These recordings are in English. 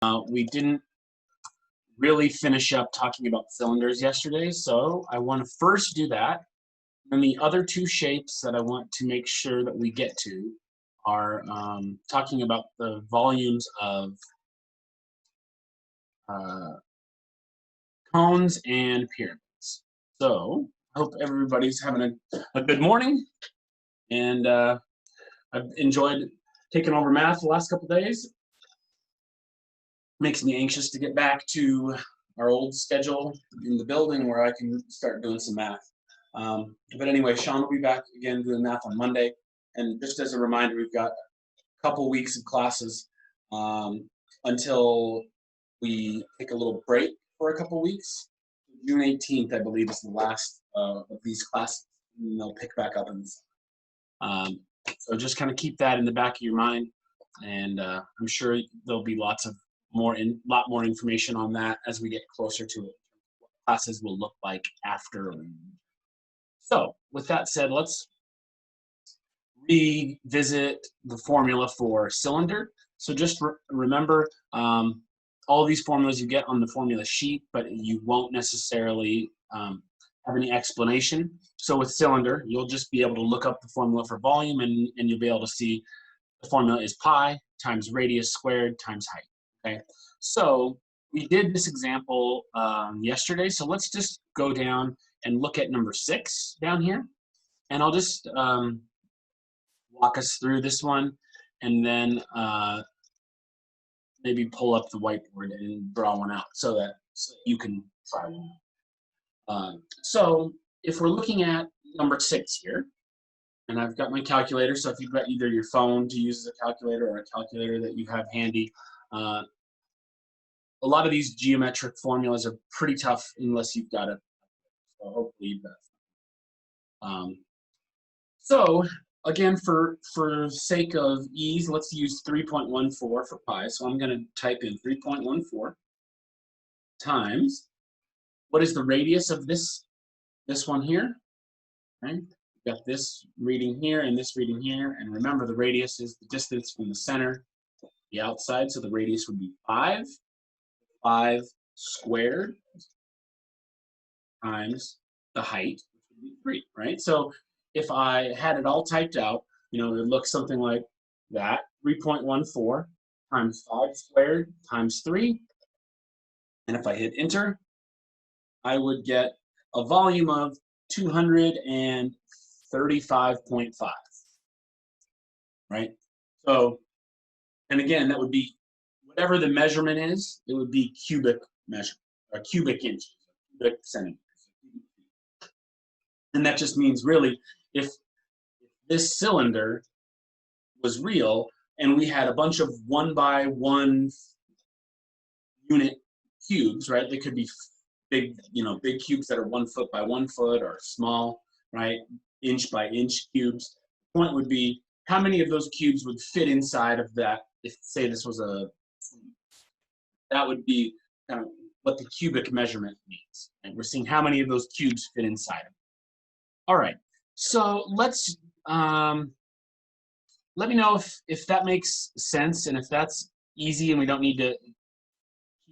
We didn't really finish up talking about cylinders yesterday, so I want to first do that. And the other two shapes that I want to make sure that we get to are talking about the volumes of cones and pyramids. So I hope everybody's having a good morning, and I've enjoyed taking over math the last couple days. Makes me anxious to get back to our old schedule in the building where I can start doing some math. But anyway, Shawn will be back again doing math on Monday. And just as a reminder, we've got a couple weeks of classes until we take a little break for a couple weeks. June 18th, I believe, is the last of these classes, and they'll pick back up in the summer. So just kind of keep that in the back of your mind, and I'm sure there'll be lot more information on that as we get closer to it. What classes will look like after. So with that said, let's revisit the formula for cylinder. So just remember all these formulas you get on the formula sheet, but you won't necessarily have any explanation. So with cylinder, you'll just be able to look up the formula for volume, and you'll be able to see the formula is pi times radius squared times height. Okay, so we did this example yesterday, so let's just go down and look at number 6 down here, and I'll just walk us through this one, and then maybe pull up the whiteboard and draw one out so that you can try one. So if we're looking at number 6 here, and I've got my calculator, so if you've got either your phone to use as a calculator or a calculator that you have handy, a lot of these geometric formulas are pretty tough unless you've got it. So hopefully you've got it. So again, for sake of ease, let's use 3.14 for pi. So I'm going to type in 3.14 times, what is the radius of this one here? Right? We've got this reading here and this reading here, and remember the radius is the distance from the center to the outside, so the radius would be 5 squared times the height, which would be 3, right? So if I had it all typed out, it would look something like that: 3.14 times 5 squared times 3. And if I hit enter, I would get a volume of 235.5, right? So, and again, that would be whatever the measurement is, it would be cubic measure, or cubic inches, cubic centimeters. And that just means really, if this cylinder was real and we had a bunch of 1 by 1 unit cubes, right? They could be big, big cubes that are 1 foot by 1 foot, or small, right, inch by inch cubes. The point would be, how many of those cubes would fit inside of that? If, say, this was that would be kind of what the cubic measurement means. And we're seeing how many of those cubes fit inside of it. All right, so let's let me know if that makes sense, and if that's easy and we don't need to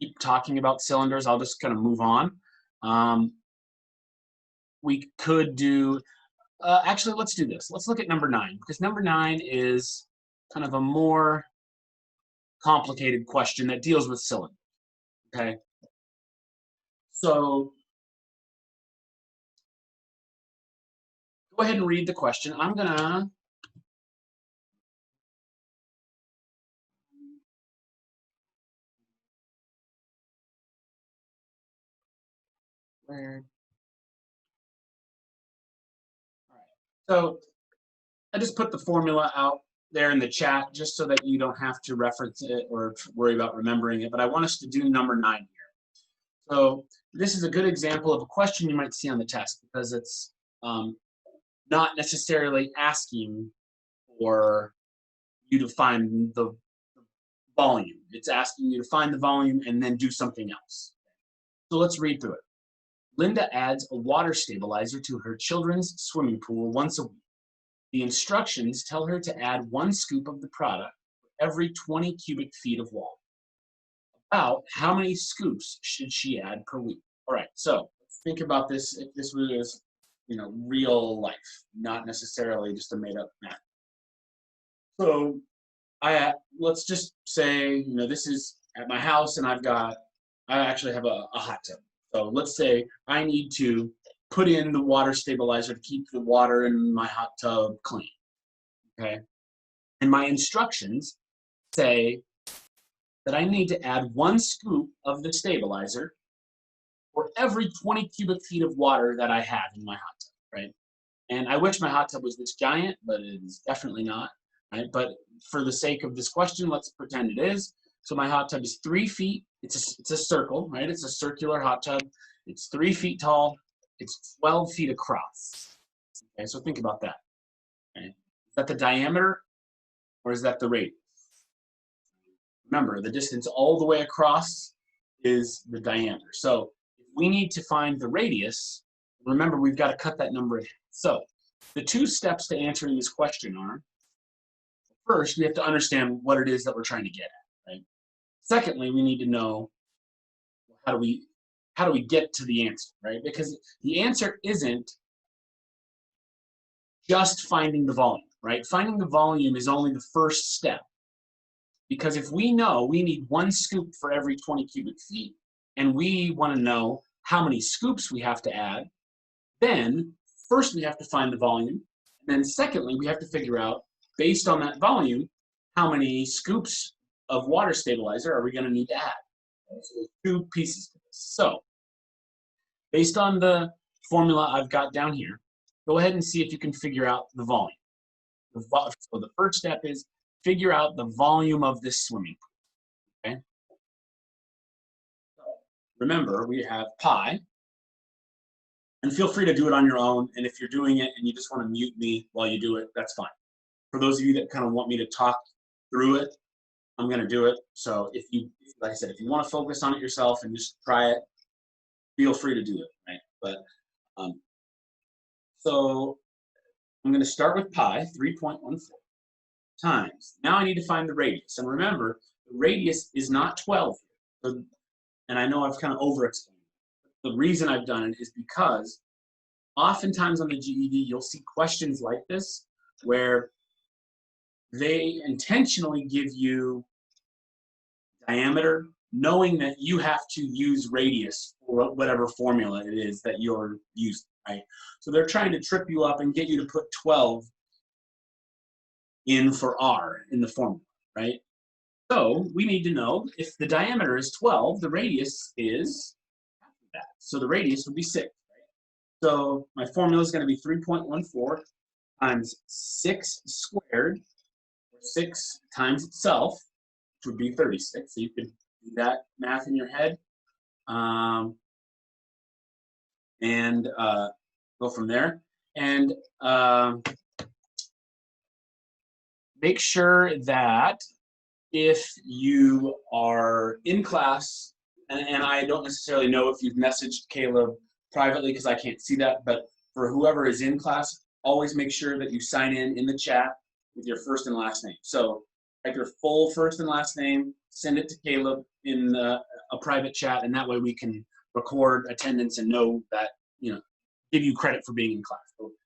keep talking about cylinders. I'll just kind of move on. We could do, actually, let's do this. Let's look at number 9, because number 9 is kind of a more complicated question that deals with cylinders. Okay, so go ahead and read the question. I'm gonna where? All right. So I just put the formula out there in the chat just so that you don't have to reference it or worry about remembering it. But I want us to do number 9 here. So this is a good example of a question you might see on the test, because it's not necessarily asking for you to find the volume. It's asking you to find the volume and then do something else. So let's read through it. Linda adds a water stabilizer to her children's swimming pool once a week. The instructions tell her to add 1 scoop of the product for every 20 cubic feet of water. about how many scoops should she add per week. All right, so think about this if this was, real life, not necessarily just a made-up math. So let's just say, this is at my house, and I actually have a hot tub. So let's say I need to put in the water stabilizer to keep the water in my hot tub clean. Okay, and my instructions say that I need to add 1 scoop of the stabilizer for every 20 cubic feet of water that I have in my hot tub, right? And I wish my hot tub was this giant, but it is definitely not, right? But for the sake of this question, let's pretend it is. So my hot tub is 3 feet. It's a circle, right? It's a circular hot tub. It's 3 feet tall. It's 12 feet across. Okay, so think about that. Okay? Is that the diameter, or is that the radius? Remember, the distance all the way across is the diameter. So if we need to find the radius, remember, we've got to cut that number in half. So the 2 steps to answering this question are, first, we have to understand what it is that we're trying to get at, right? Secondly, we need to know how do we get to the answer, right? Because the answer isn't just finding the volume, right? Finding the volume is only the first step. Because if we know we need 1 scoop for every 20 cubic feet, and we want to know how many scoops we have to add, then first we have to find the volume, and then secondly, we have to figure out, based on that volume, how many scoops of water stabilizer are we going to need to add. Okay, so there's 2 pieces to this. So based on the formula I've got down here, go ahead and see if you can figure out the volume. So the first step is figure out the volume of this swimming pool, okay? So remember, we have pi, and feel free to do it on your own, and if you're doing it and you just want to mute me while you do it, that's fine. For those of you that kind of want me to talk through it, I'm going to do it. So like I said, if you want to focus on it yourself and just try it, feel free to do it, right? But so I'm going to start with pi, 3.14 times. Now I need to find the radius. And remember, the radius is not 12 here. So, and I know I've kind of over-explained. The reason I've done it is because oftentimes on the GED, you'll see questions like this where they intentionally give you diameter, knowing that you have to use radius for whatever formula it is that you're using, right? So they're trying to trip you up and get you to put 12 in for R in the formula, right? So we need to know if the diameter is 12, the radius is half of that. So the radius would be 6, right? So my formula is going to be 3.14 times 6 squared, 6 times itself, which would be 36. So you could do that math in your head and go from there. And make sure that if you are in class, and I don't necessarily know if you've messaged Caleb privately because I can't see that, but for whoever is in class, always make sure that you sign in the chat with your first and last name. So type your full first and last name, send it to Caleb in a private chat, and that way we can record attendance and know that, give you credit for being in class. So if you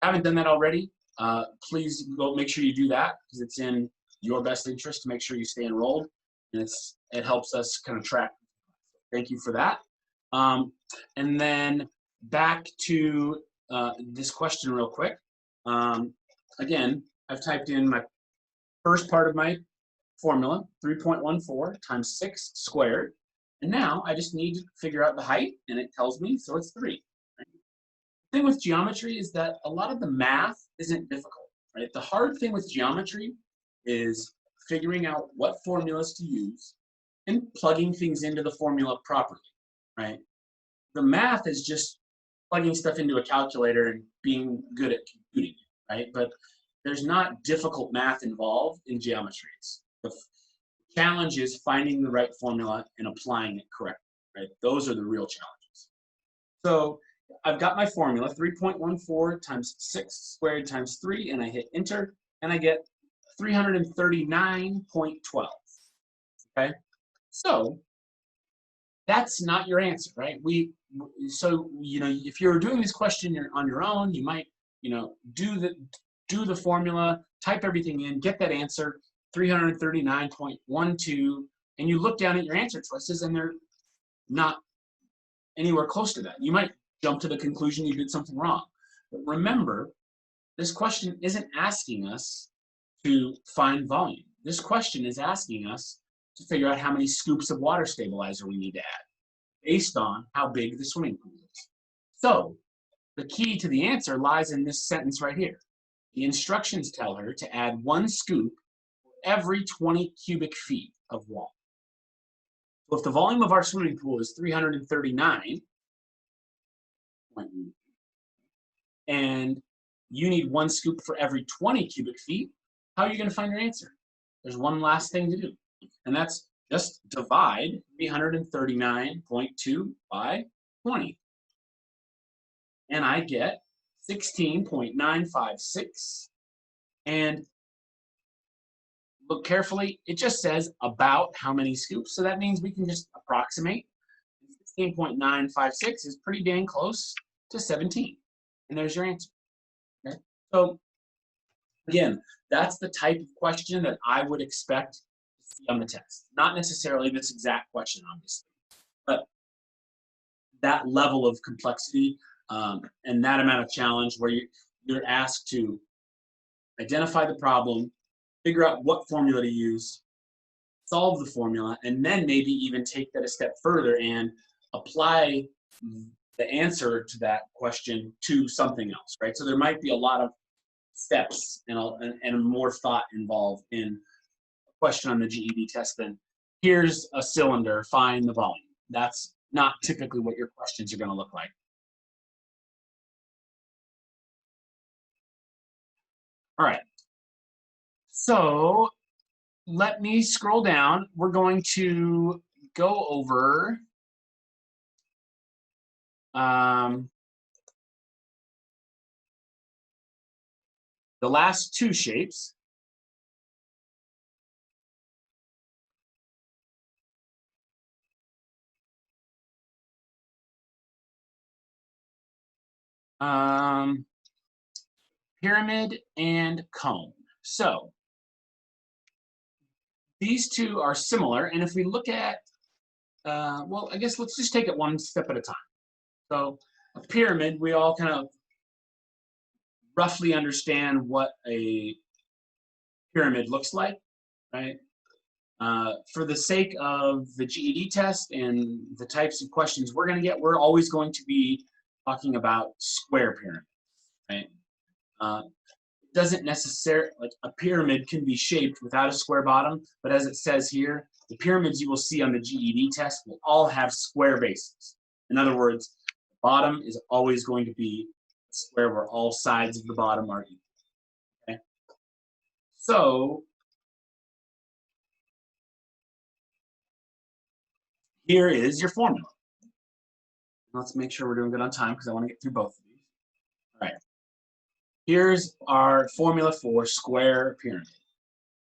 haven't done that already, please go make sure you do that because it's in your best interest to make sure you stay enrolled, and it helps us kind of track. Thank you for that. And then back to this question real quick. Again, I've typed in my first part of my formula, 3.14 times 6 squared, and now I just need to figure out the height, and it tells me, so it's 3. Right? The thing with geometry is that a lot of the math isn't difficult, right? The hard thing with geometry is figuring out what formulas to use and plugging things into the formula properly, right? The math is just plugging stuff into a calculator and being good at computing it, right? But there's not difficult math involved in geometry. The challenge is finding the right formula and applying it correctly, right? Those are the real challenges. So I've got my formula, 3.14 times 6 squared times 3, and I hit enter, and I get 339.12, okay? So That's not your answer, right? So if you're doing this question on your own, you might do the formula, type everything in, get that answer 339.12, and you look down at your answer choices and they're not anywhere close to that. You might jump to the conclusion you did something wrong. But remember, this question isn't asking us to find volume. This question is asking us to figure out how many scoops of water stabilizer we need to add based on how big the swimming pool is. So the key to the answer lies in this sentence right here. The instructions tell her to add 1 scoop for every 20 cubic feet of water. So if the volume of our swimming pool is 339, and you need 1 scoop for every 20 cubic feet, how are you going to find your answer? There's one last thing to do, and that's just divide 339.2 by 20. And I get 16.956. And look carefully, it just says about how many scoops. So that means we can just approximate. 16.956 is pretty dang close to 17. And there's your answer. Okay? So again, that's the type of question that I would expect to see on the test. Not necessarily this exact question, obviously, but that level of complexity and that amount of challenge where you're asked to identify the problem, figure out what formula to use, solve the formula, and then maybe even take that a step further and apply the answer to that question to something else, right? So there might be a lot of steps and more thought involved in a question on the GED test than here's a cylinder, find the volume. That's not typically what your questions are going to look like. All right. So let me scroll down. We're going to go over the last 2 shapes. Pyramid and cone. So these 2 are similar, and if we look at, well, I guess let's just take it one step at a time. So a pyramid, we all kind of roughly understand what a pyramid looks like, right? For the sake of the GED test and the types of questions we're going to get, we're always going to be talking about square pyramids, right? Doesn't necessarily, like a pyramid can be shaped without a square bottom, but as it says here, the pyramids you will see on the GED test will all have square bases. In other words, the bottom is always going to be a square where all sides of the bottom are equal. Okay? So here is your formula. Let's make sure we're doing good on time because I want to get through both of these. All right. Here's our formula for square pyramid.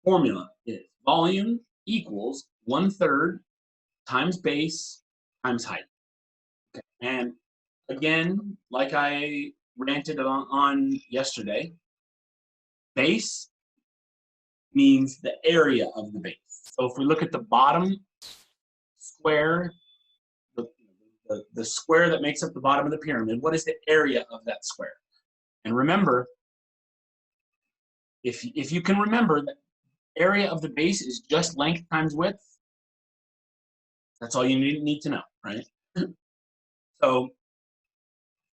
Formula is volume equals 1/3 times base times height. Okay. And again, like I ranted on yesterday, base means the area of the base. So if we look at the bottom square, the square that makes up the bottom of the pyramid, what is the area of that square? And remember, if you can remember, the area of the base is just length times width. That's all you need to know, right? So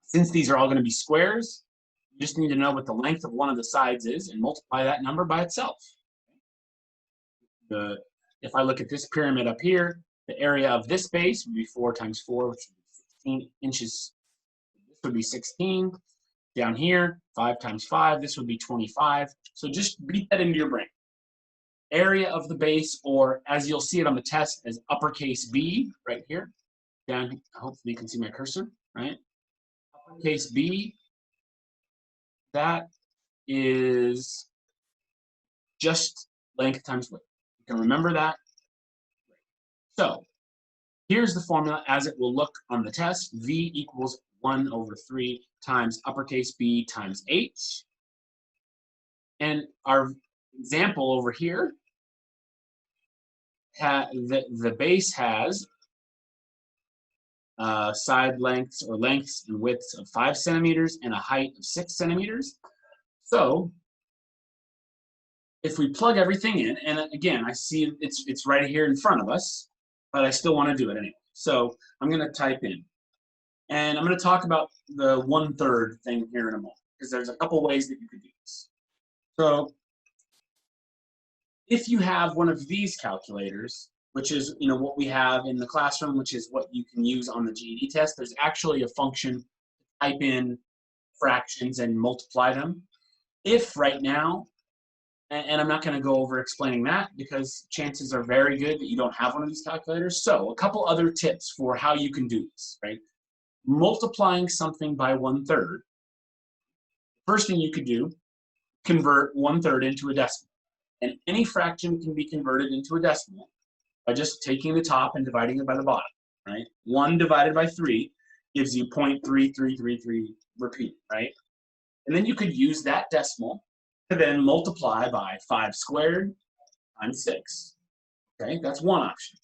since these are all going to be squares, you just need to know what the length of one of the sides is and multiply that number by itself. If I look at this pyramid up here, the area of this base would be 4 times 4, which would be 16 inches. This would be 16. Down here, 5 times 5, this would be 25. So just beat that into your brain. Area of the base, or as you'll see it on the test, as uppercase B, right here. Down, hopefully you can see my cursor, right? Uppercase B, that is just length times width. You can remember that. So Here's the formula as it will look on the test. V equals 1 over 3 times uppercase B times H. And our example over here, the base has side lengths or lengths and widths of 5 centimeters and a height of 6 centimeters. So if we plug everything in, and again, I see it's right here in front of us, but I still want to do it anyway. So I'm going to type in. And I'm going to talk about the 1/3 thing here in a moment, because there's a couple ways that you could do this. So if you have one of these calculators, which is what we have in the classroom, which is what you can use on the GED test, there's actually a function to type in fractions and multiply them. If right now, and I'm not going to go over explaining that because chances are very good that you don't have one of these calculators. So a couple other tips for how you can do this, right? Multiplying something by 1/3. First thing you could do, convert 1/3 into a decimal. And any fraction can be converted into a decimal by just taking the top and dividing it by the bottom, right? 1 divided by 3 gives you 0.3333 repeat, right? And then you could use that decimal to then multiply by 5 squared times 6. Okay, that's one option.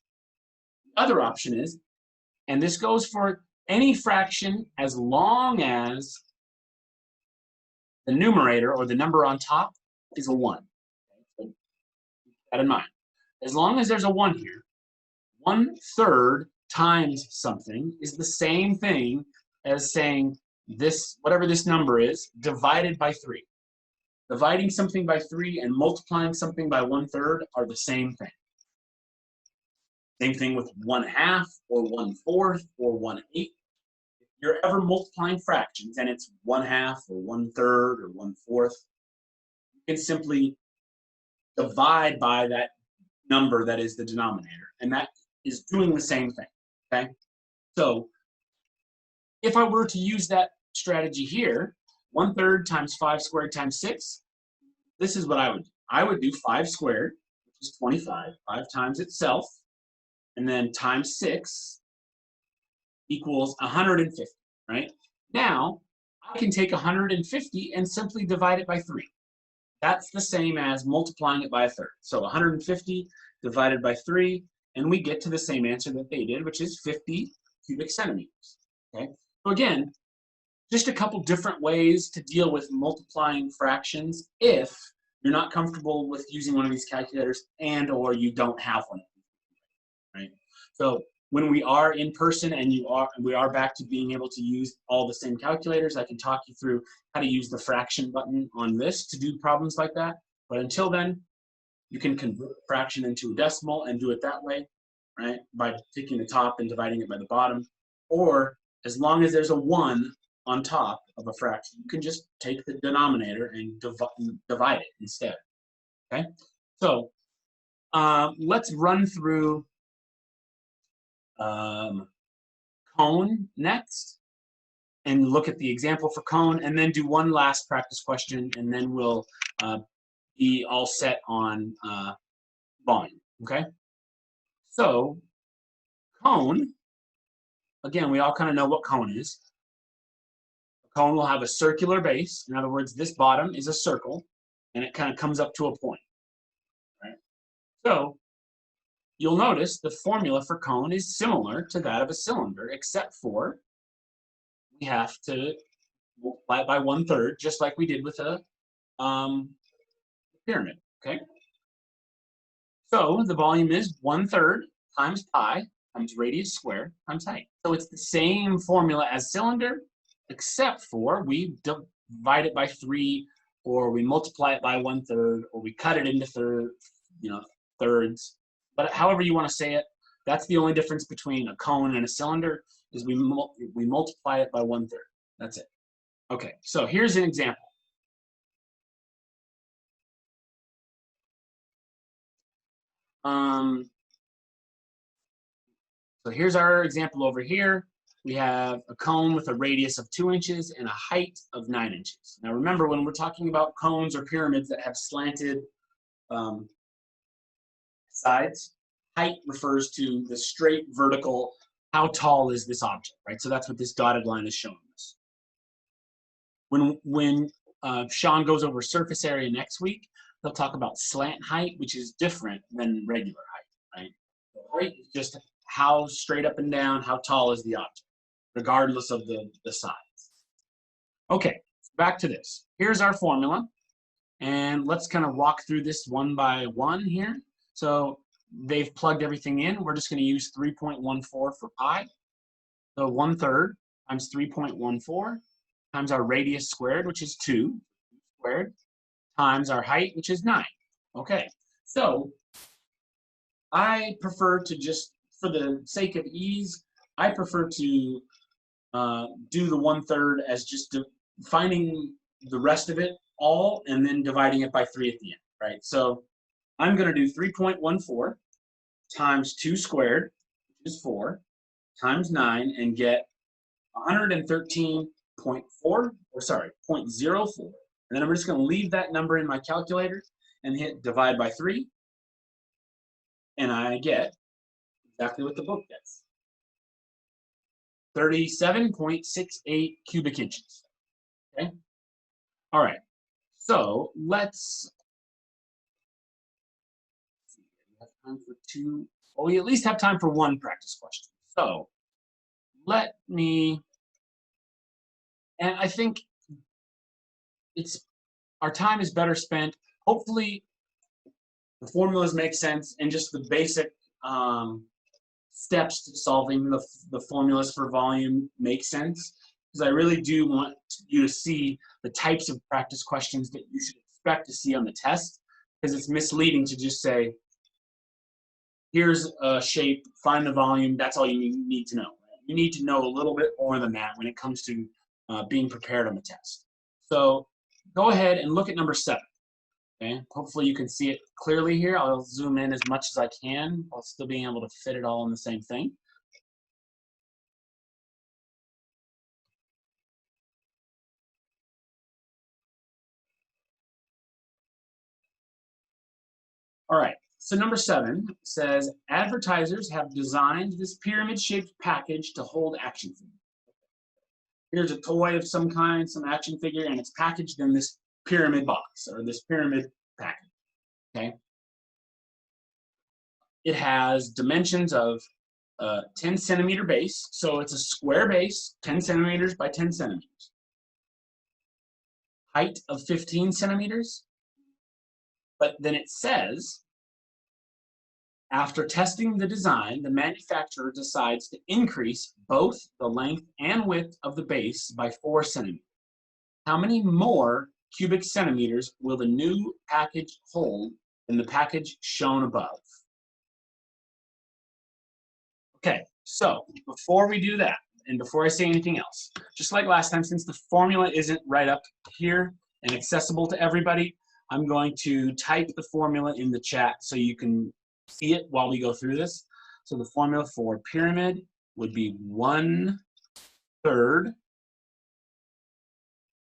The other option is, and this goes for any fraction as long as the numerator or the number on top is a 1. Okay, so keep that in mind. As long as there's a 1 here, 1/3 times something is the same thing as saying this, whatever this number is, divided by 3. Dividing something by 3 and multiplying something by 1/3 are the same thing. Same thing with 1/2 or 1/4 or 1/8. If you're ever multiplying fractions and it's 1/2 or 1/3 or 1/4, you can simply divide by that number that is the denominator, and that is doing the same thing, okay? So if I were to use that strategy here, 1/3 times 5 squared times 6, this is what I would do. I would do 5 squared, which is 25, 5 times itself, and then times 6 equals 150, right? Now, I can take 150 and simply divide it by 3. That's the same as multiplying it by 1/3. So 150 divided by 3, and we get to the same answer that they did, which is 50 cubic centimeters, okay? So again, just a couple different ways to deal with multiplying fractions if you're not comfortable with using one of these calculators and or you don't have one, right? So when we are in person and we are back to being able to use all the same calculators, I can talk you through how to use the fraction button on this to do problems like that. But until then, you can convert a fraction into a decimal and do it that way, right? By taking the top and dividing it by the bottom. Or as long as there's a 1 on top of a fraction, you can just take the denominator and divide it instead, okay? So let's run through cone next and look at the example for cone, and then do one last practice question, and then we'll be all set on volume, okay? So cone, again, we all kind of know what cone is. A cone will have a circular base. In other words, this bottom is a circle, and it kind of comes up to a point, right? So you'll notice the formula for cone is similar to that of a cylinder, except for we have to multiply it by 1/3, just like we did with a pyramid, okay? So the volume is 1/3 times pi times radius squared times height. So it's the same formula as cylinder, except for we divide it by 3, or we multiply it by 1/3, or we cut it into thirds. But however you want to say it, that's the only difference between a cone and a cylinder, is we multiply it by 1/3. That's it. Okay, so here's an example. So here's our example over here. We have a cone with a radius of 2 inches and a height of 9 inches. Now remember, when we're talking about cones or pyramids that have slanted sides, height refers to the straight vertical, how tall is this object, right? So that's what this dotted line is showing us. When Shawn goes over surface area next week, he'll talk about slant height, which is different than regular height, right? So height is just how straight up and down, how tall is the object, regardless of the size. Okay, back to this. Here's our formula, and let's kind of walk through this one by one here. So they've plugged everything in. We're just going to use 3.14 for pi. So 1/3 times 3.14 times our radius squared, which is 2 squared, times our height, which is 9. Okay, so I prefer to just, for the sake of ease, I prefer to do the 1/3 as just finding the rest of it all and then dividing it by 3 at the end, right? So I'm going to do 3.14 times 2 squared, which is 4, times 9, and get 113.4, or sorry, 0.04. And then I'm just going to leave that number in my calculator and hit divide by 3, and I get exactly what the book gets. 37.68 cubic inches. Okay? All right. So let's see. We have time for two. Well, we at least have time for one practice question. So let me, and I think our time is better spent. Hopefully the formulas make sense and just the basic steps to solving the formulas for volume make sense, because I really do want you to see the types of practice questions that you should expect to see on the test, because it's misleading to just say, here's a shape, find the volume, that's all you need to know. You need to know a little bit more than that when it comes to being prepared on the test. So go ahead and look at number 7. Okay, hopefully you can see it clearly here. I'll zoom in as much as I can while still being able to fit it all in the same thing. All right, so number 7 says, advertisers have designed this pyramid-shaped package to hold action figures. Here's a toy of some kind, some action figure, and it's packaged in this pyramid box, or this pyramid package, okay? It has dimensions of 10 centimeter base, so it's a square base, 10 centimeters by 10 centimeters. Height of 15 centimeters, but then it says, after testing the design, the manufacturer decides to increase both the length and width of the base by 4 centimeters. How many more cubic centimeters will the new package hold than the package shown above? Okay, so before we do that, and before I say anything else, just like last time, since the formula isn't right up here and accessible to everybody, I'm going to type the formula in the chat so you can see it while we go through this. So the formula for pyramid would be 1/3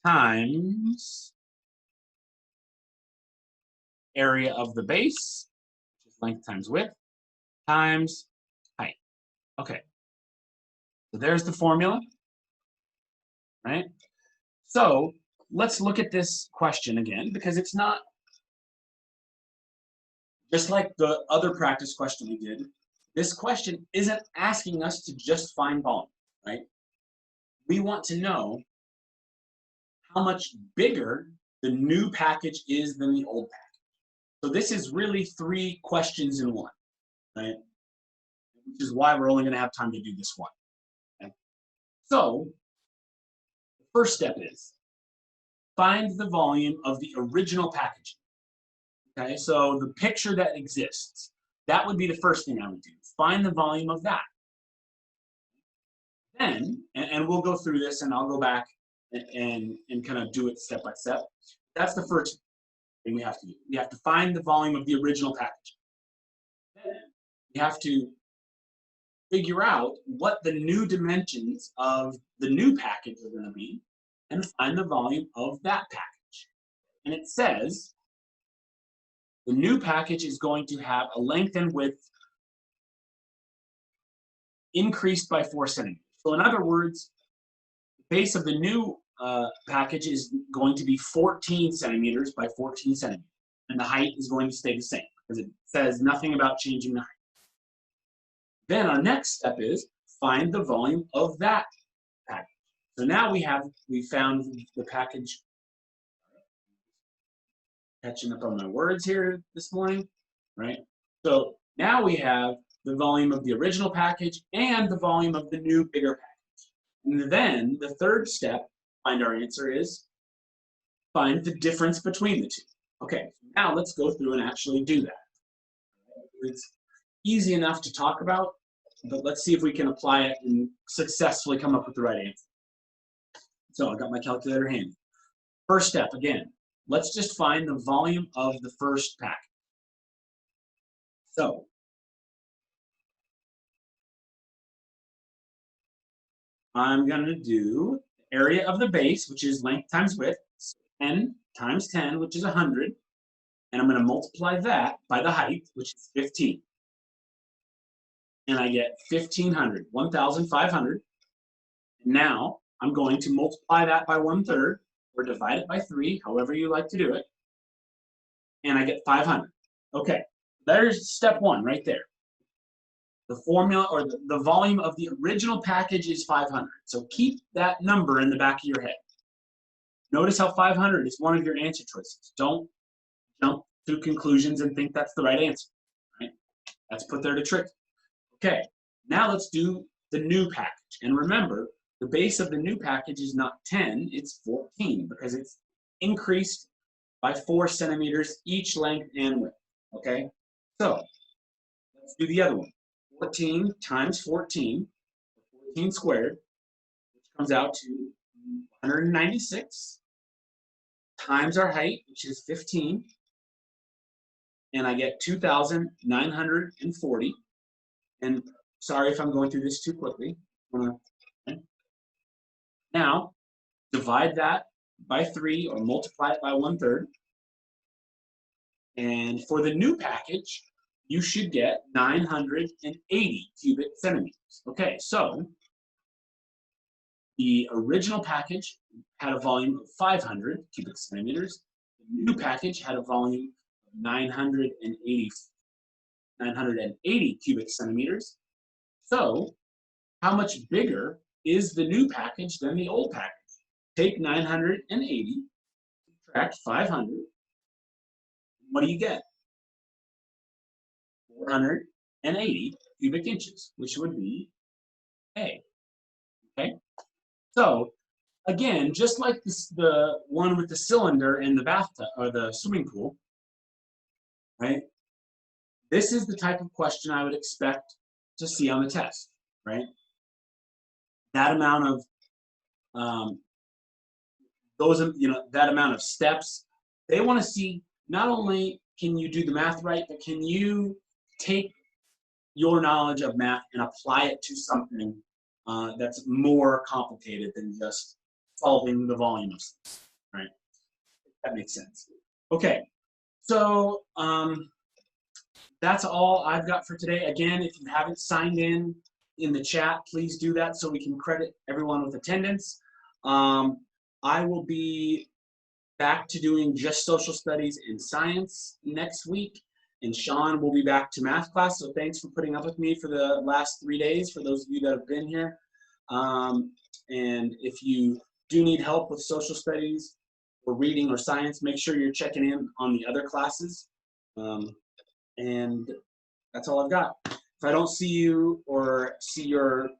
times area of the base, which is length times width, times height. Okay, so there's the formula, right? So let's look at this question again, because it's not just like the other practice question we did. This question isn't asking us to just find volume, right? We want to know how much bigger the new package is than the old package. So this is really 3 questions in one, right? Which is why we're only going to have time to do this one. Okay? So the first step is find the volume of the original packaging. Okay, so the picture that exists, that would be the first thing I would do. Find the volume of that. Then, and we'll go through this and I'll go back and kind of do it step by step. That's the first thing we have to do. We have to find the volume of the original package. Then we have to figure out what the new dimensions of the new package are going to be and find the volume of that package. And it says the new package is going to have a length and width increased by 4 centimeters. So in other words, the base of the new package is going to be 14 centimeters by 14 centimeters. And the height is going to stay the same because it says nothing about changing the height. Then our next step is find the volume of that package. So now we found the package. Catching up on my words here this morning, right? So now we have the volume of the original package and the volume of the new bigger package. And then the third step, find our answer, is find the difference between the two. Okay, now let's go through and actually do that. It's easy enough to talk about, but let's see if we can apply it and successfully come up with the right answer. So I got my calculator handy. First step, again, let's just find the volume of the first package. So I'm going to do the area of the base, which is length times width, 10 times 10, which is 100. And I'm going to multiply that by the height, which is 15. And I get 1,500, 1,500. Now I'm going to multiply that by 1/3 or divide it by 3, however you like to do it. And I get 500. Okay, there's step one right there. The formula or the volume of the original package is 500. So keep that number in the back of your head. Notice how 500 is one of your answer choices. Don't jump to conclusions and think that's the right answer. Right? That's put there to trick you. Okay, now let's do the new package. And remember, the base of the new package is not 10, it's 14 because it's increased by 4 centimeters each length and width. Okay, so let's do the other one. 14 times 14, 14 squared, which comes out to 196, times our height, which is 15, and I get 2,940. And sorry if I'm going through this too quickly. Now, divide that by 3 or multiply it by 1/3. And for the new package, you should get 980 cubic centimeters. Okay, so the original package had a volume of 500 cubic centimeters. The new package had a volume of 980 cubic centimeters. So how much bigger is the new package than the old package? Take 980, subtract 500. What do you get? 480 cubic inches, which would be A. Okay? So, again, just like the one with the cylinder in the bathtub or the swimming pool, right? This is the type of question I would expect to see on the test, right? That amount of that amount of steps. They want to see not only can you do the math right, but can you take your knowledge of math and apply it to something that's more complicated than just solving the volume of stuff, right? That makes sense. Okay, so that's all I've got for today. Again, if you haven't signed in the chat, please do that so we can credit everyone with attendance. I will be back to doing just social studies and science next week, and Shawn will be back to math class. So thanks for putting up with me for the last 3 days, for those of you that have been here. And if you do need help with social studies or reading or science, make sure you're checking in on the other classes. And that's all I've got. If I don't see you or see your